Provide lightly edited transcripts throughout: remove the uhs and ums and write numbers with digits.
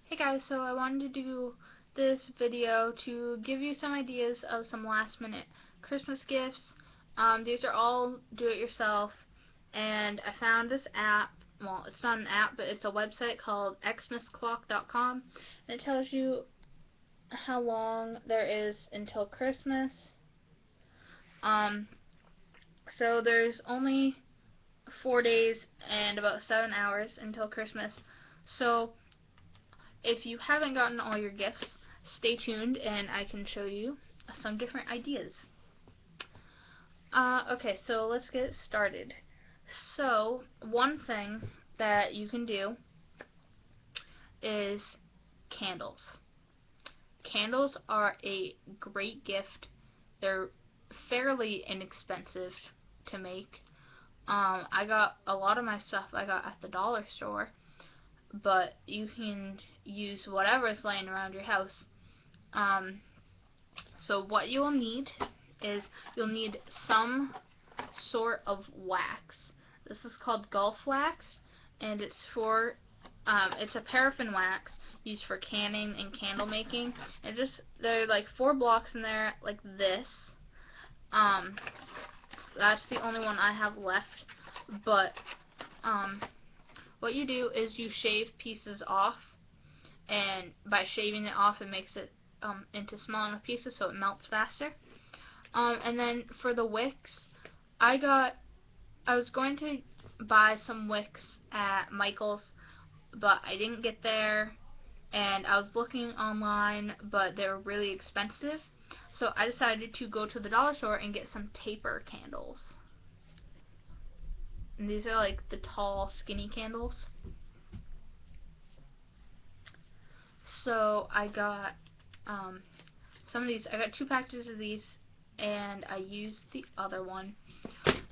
Hey guys, so I wanted to do this video to give you some ideas of some last minute Christmas gifts. These are all do-it-yourself, and I found this app. Well, it's not an app, but it's a website called xmasclock.com, and it tells you how long there is until Christmas. So there's only 4 days and about 7 hours until Christmas. So if you haven't gotten all your gifts, stay tuned and I can show you some different ideas. Okay, so let's get started. So, one thing that you can do is candles. Candles are a great gift. They're fairly inexpensive to make. I got a lot of my stuff I got at the dollar store, but you can use whatever's laying around your house. So what you'll need is you'll need some sort of wax. This is called Gulf wax, and it's a paraffin wax used for canning and candle making. And there are like 4 blocks in there like this. That's the only one I have left, but what you do is you shave pieces off, and by shaving it off it makes it into small enough pieces so it melts faster. And then for the wicks, I was going to buy some wicks at Michael's, but I didn't get there, and I was looking online, but they were really expensive, so I decided to go to the dollar store and get some taper candles. And these are like the tall, skinny candles. So I got some of these. I got 2 packages of these, and I used the other one.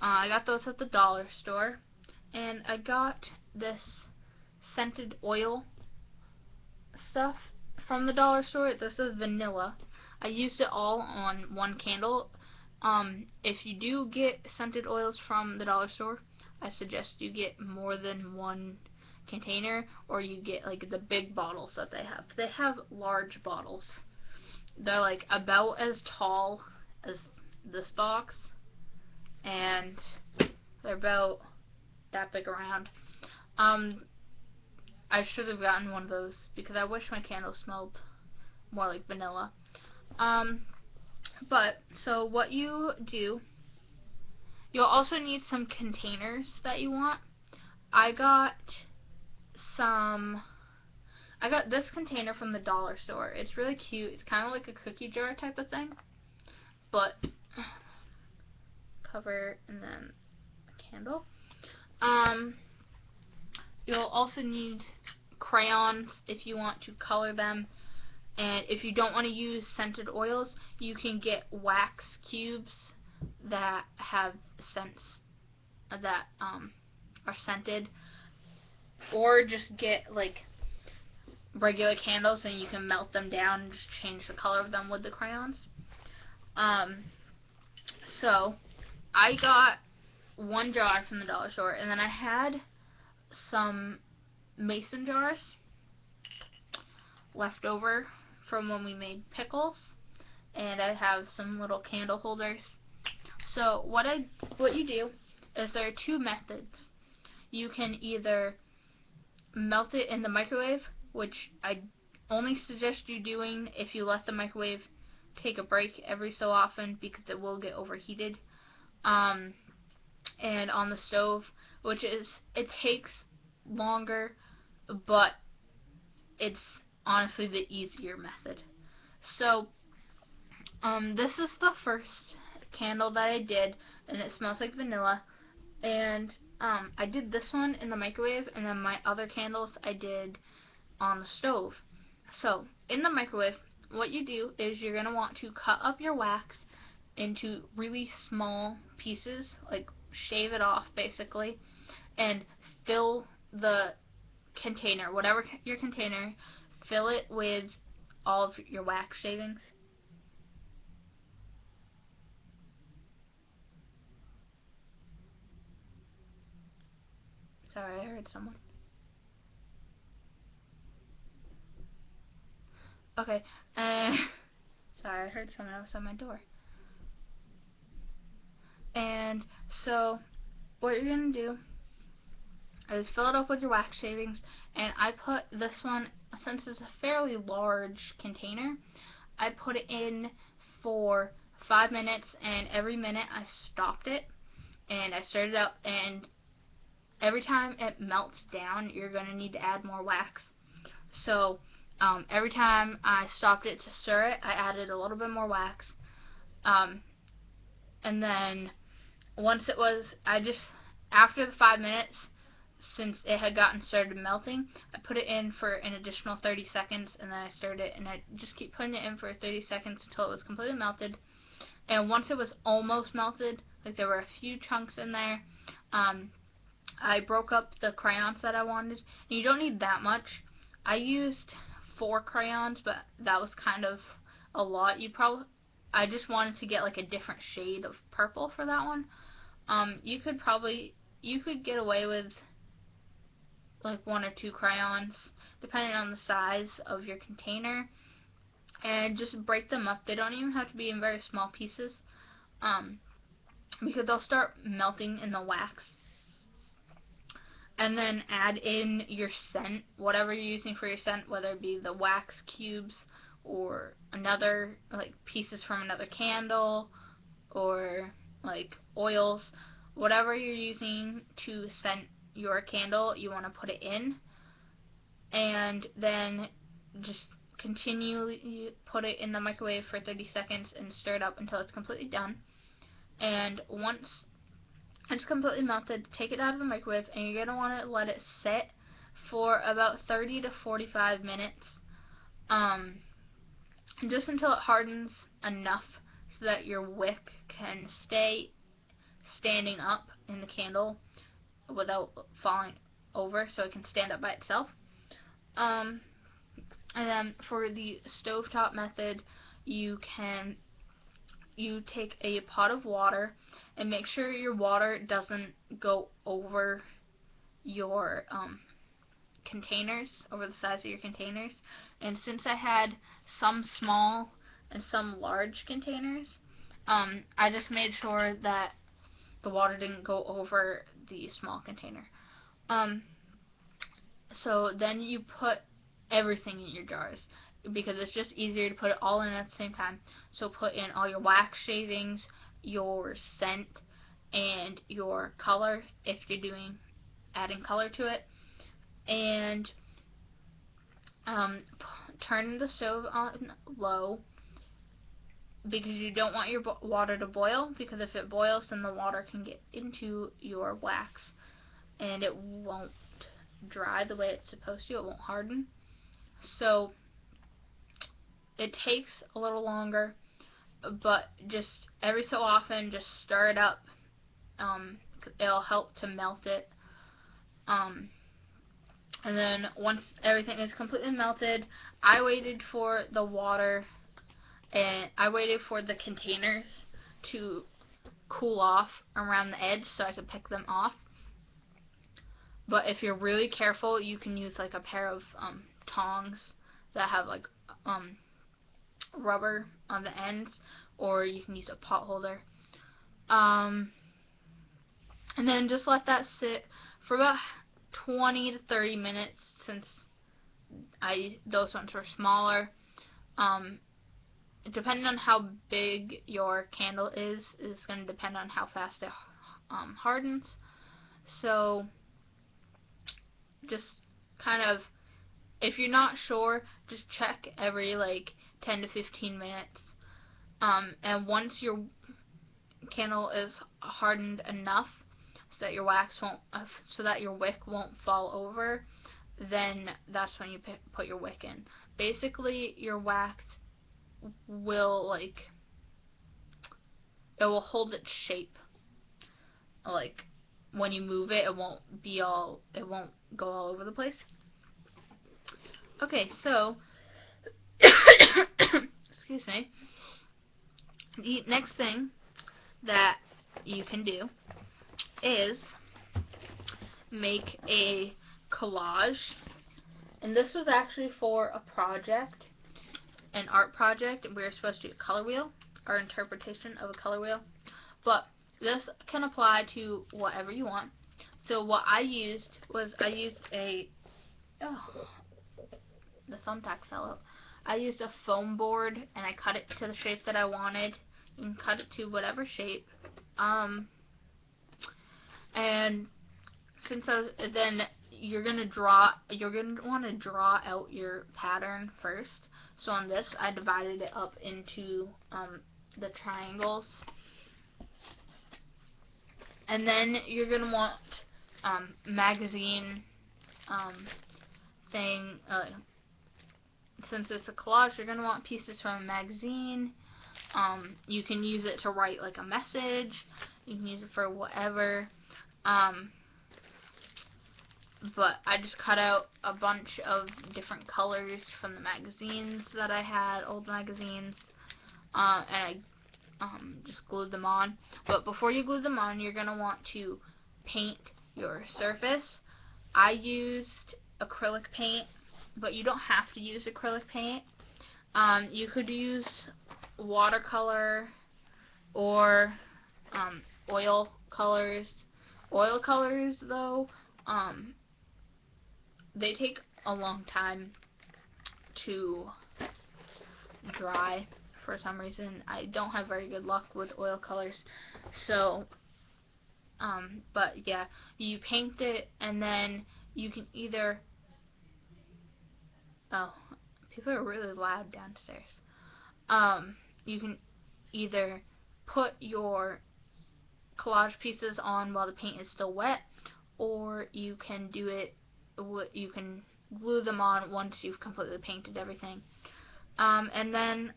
I got those at the dollar store, and I got this scented oil stuff from the dollar store. This is vanilla. I used it all on one candle. If you do get scented oils from the dollar store, I suggest you get more than one container, or you get like the big bottles that they have. They have large bottles. They're like about as tall as this box, and they're about that big around. I should have gotten one of those because I wish my candle smelled more like vanilla. So what you do, you'll also need some containers that you want. I got this container from the dollar store. It's really cute. It's kind of like a cookie jar type of thing, but cover and then a candle. You'll also need crayons if you want to color them, and if you don't want to use scented oils, you can get wax cubes that have scents that are scented, or just get like regular candles and you can melt them down and just change the color of them with the crayons. So I got 1 jar from the dollar store, and then I had some mason jars left over from when we made pickles, and I have some little candle holders. So what you do is there are 2 methods. You can either melt it in the microwave, which I only suggest you doing if you let the microwave take a break every so often, because it will get overheated. And on the stove, it takes longer, but it's honestly the easier method. So this is the first candle that I did, and it smells like vanilla. And I did this one in the microwave, and then my other candles I did on the stove. So in the microwave, what you do is you're going to want to cut up your wax into really small pieces, like shave it off basically, and fill the container, whatever your container, fill it with all of your wax shavings. Sorry, I heard someone. Okay, and sorry, I heard someone else on my door. And so what you're gonna do is fill it up with your wax shavings, and I put this one, since it's a fairly large container, I put it in for 5 minutes, and every minute I stopped it and I stirred it up, and every time it melts down you're going to need to add more wax. So every time I stopped it to stir it, I added a little bit more wax, and then once it was, after the 5 minutes, since it had gotten started melting, I put it in for an additional 30 seconds, and then I stirred it, and I just keep putting it in for 30 seconds until it was completely melted. And once it was almost melted, like there were a few chunks in there, I broke up the crayons that I wanted. And you don't need that much. I used 4 crayons, but that was kind of a lot. I just wanted to get like a different shade of purple for that one. You could get away with like 1 or 2 crayons, depending on the size of your container, and just break them up. They don't even have to be in very small pieces, because they'll start melting in the wax. And then add in your scent, whatever you're using for your scent, whether it be the wax cubes or another, like pieces from another candle, or like oils, whatever you're using to scent your candle, you want to put it in, and then just continually put it in the microwave for 30 seconds and stir it up until it's completely done. And once it's completely melted, take it out of the microwave, and you're going to want to let it sit for about 30 to 45 minutes, just until it hardens enough so that your wick can stay standing up in the candle without falling over, so it can stand up by itself. And then for the stovetop method, you take a pot of water, and make sure your water doesn't go over your containers, over the size of your containers. And since I had some small and some large containers, I just made sure that the water didn't go over the small container. So then you put everything in your jars, because it's just easier to put it all in at the same time. So put in all your wax shavings, your scent, and your color if you're adding color to it, and turn the stove on low, because you don't want your water to boil, because if it boils then the water can get into your wax and it won't dry the way it's supposed to. It won't harden. So it takes a little longer, but just every so often just stir it up. It'll help to melt it. And then once everything is completely melted, I waited for the water, and I waited for the containers to cool off around the edge so I could pick them off. But if you're really careful, you can use like a pair of tongs that have like rubber on the ends, or you can use a pot holder. And then just let that sit for about 20 to 30 minutes, since those ones were smaller. Depending on how big your candle is going to depend on how fast it hardens. So just kind of, if you're not sure, just check every like 10 to 15 minutes. And once your candle is hardened enough so that your wick won't fall over, then that's when you put your wick in. Basically, your wax will it will hold its shape. Like when you move it, it won't go all over the place. Okay, so excuse me. The next thing that you can do is make a collage, and this was actually for a project, an art project, and we were supposed to do a color wheel, our interpretation of a color wheel. But this can apply to whatever you want. So what I used was the thumbtack fell out. I used a foam board and I cut it to the shape that I wanted. You can cut it to whatever shape. And since then you're gonna want to draw out your pattern first. So on this, I divided it up into the triangles, and then you're gonna want magazine thing. Since it's a collage, you're gonna want pieces from a magazine. You can use it to write like a message. You can use it for whatever. But I just cut out a bunch of different colors from the magazines that I had, old magazines, and I just glued them on. But before you glue them on, you're going to want to paint your surface. I used acrylic paint, but you don't have to use acrylic paint. You could use watercolor or oil colors. Oil colors, though, they take a long time to dry for some reason. I don't have very good luck with oil colors. So, but yeah, you paint it and then you can either, oh, people are really loud downstairs. You can either put your collage pieces on while the paint is still wet, or you can do it, you can glue them on once you've completely painted everything. And then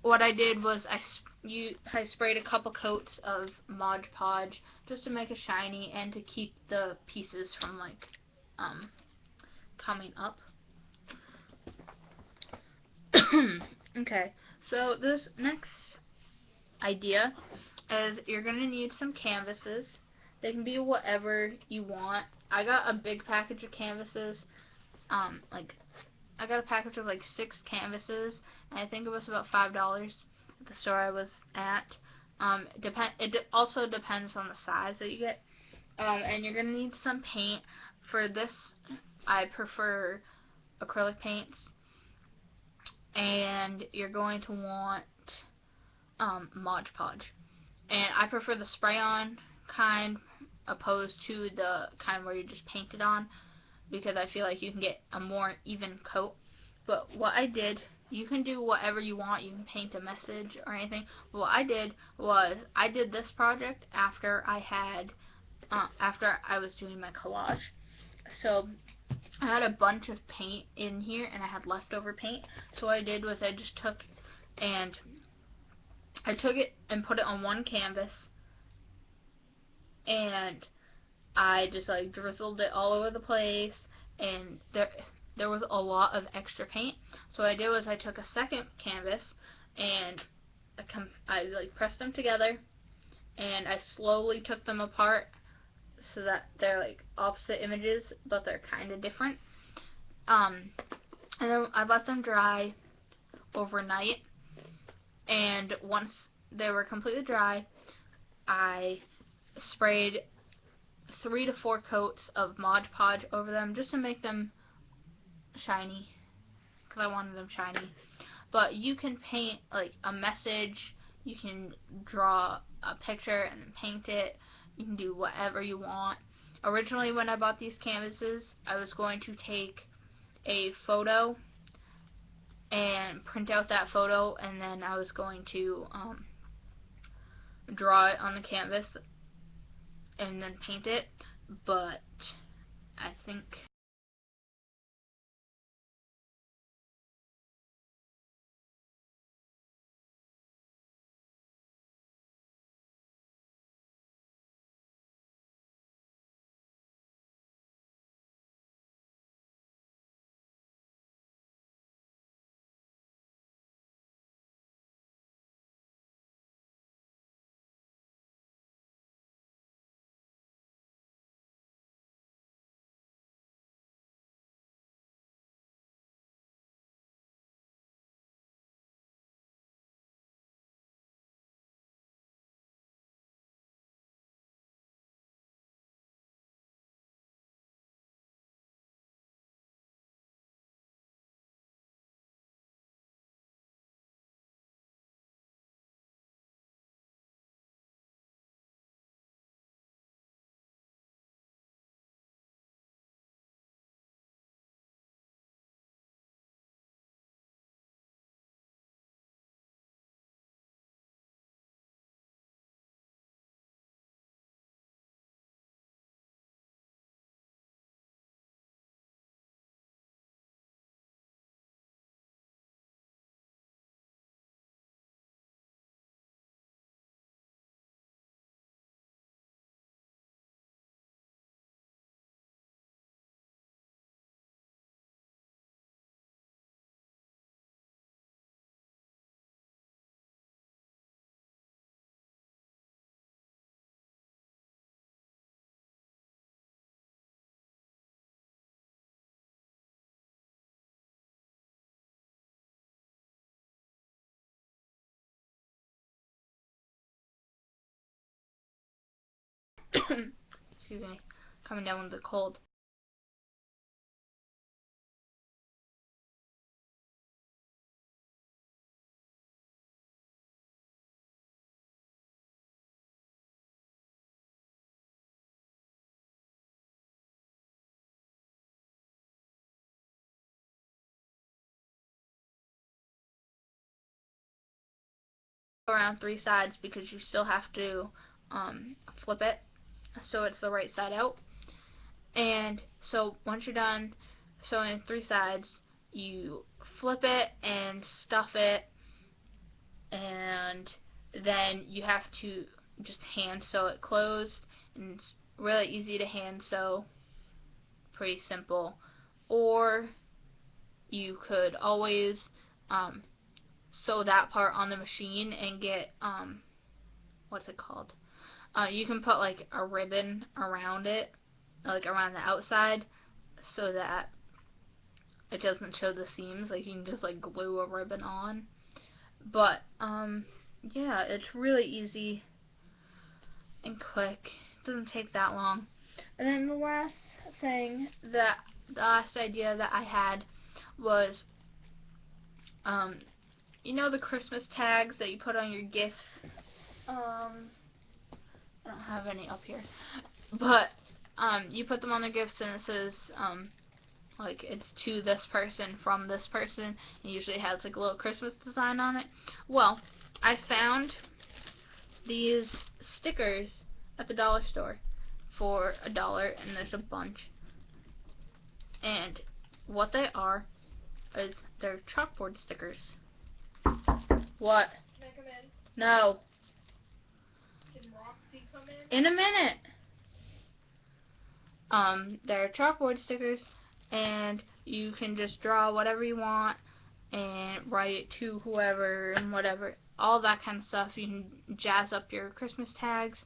what I did was I sprayed a couple coats of Mod Podge just to make it shiny and to keep the pieces from like coming up. Okay, so this next idea is you're going to need some canvases. They can be whatever you want. I got a big package of canvases. I got a package of like 6 canvases, and I think it was about $5 at the store I was at. It also depends on the size that you get. And you're going to need some paint. For this, I prefer acrylic paints. And you're going to want Mod Podge. And I prefer the spray-on kind opposed to the kind where you just paint it on, because I feel like you can get a more even coat. But what I did, you can do whatever you want. You can paint a message or anything. But what I did was I did this project after I was doing my collage. So I had a bunch of paint in here and I had leftover paint. So what I did was I just took it and put it on one canvas, and I just like drizzled it all over the place, and there was a lot of extra paint. So what I did was I took a second canvas and I like pressed them together, and I slowly took them apart so that they're like opposite images, but they're kind of different. And then I let them dry overnight, and once they were completely dry, I sprayed 3 to 4 coats of Mod Podge over them just to make them shiny, because I wanted them shiny. But you can paint like a message, you can draw a picture and paint it, you can do whatever you want. Originally, when I bought these canvases, I was going to take a photo and print out that photo, and then I was going to draw it on the canvas and then paint it, but I think excuse me, coming down with the cold. Around 3 sides because you still have to flip it so it's the right side out. And so once you're done sewing 3 sides, you flip it and stuff it, and then you have to just hand sew it closed. And it's really easy to hand sew, pretty simple. Or you could always sew that part on the machine and get what's it called? You can put like a ribbon around it, like around the outside, so that it doesn't show the seams. Like you can just like glue a ribbon on. But yeah, it's really easy and quick. It doesn't take that long. And then the last idea that I had was you know the Christmas tags that you put on your gifts? I don't have any up here. But you put them on the gifts and it says like it's to this person from this person. It usually has like a little Christmas design on it. Well, I found these stickers at the dollar store for $1, and there's a bunch. And what they are is they're chalkboard stickers. What? Can I come in? No. Can Roxy come in? In a minute. They're chalkboard stickers, and you can just draw whatever you want and write it to whoever and whatever, all that kind of stuff. You can jazz up your Christmas tags.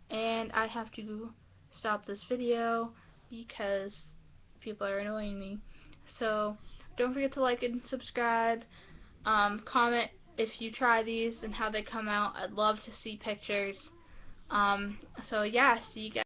And I have to stop this video because people are annoying me. So don't forget to like and subscribe. Comment if you try these and how they come out. I'd love to see pictures. So yeah, see you guys.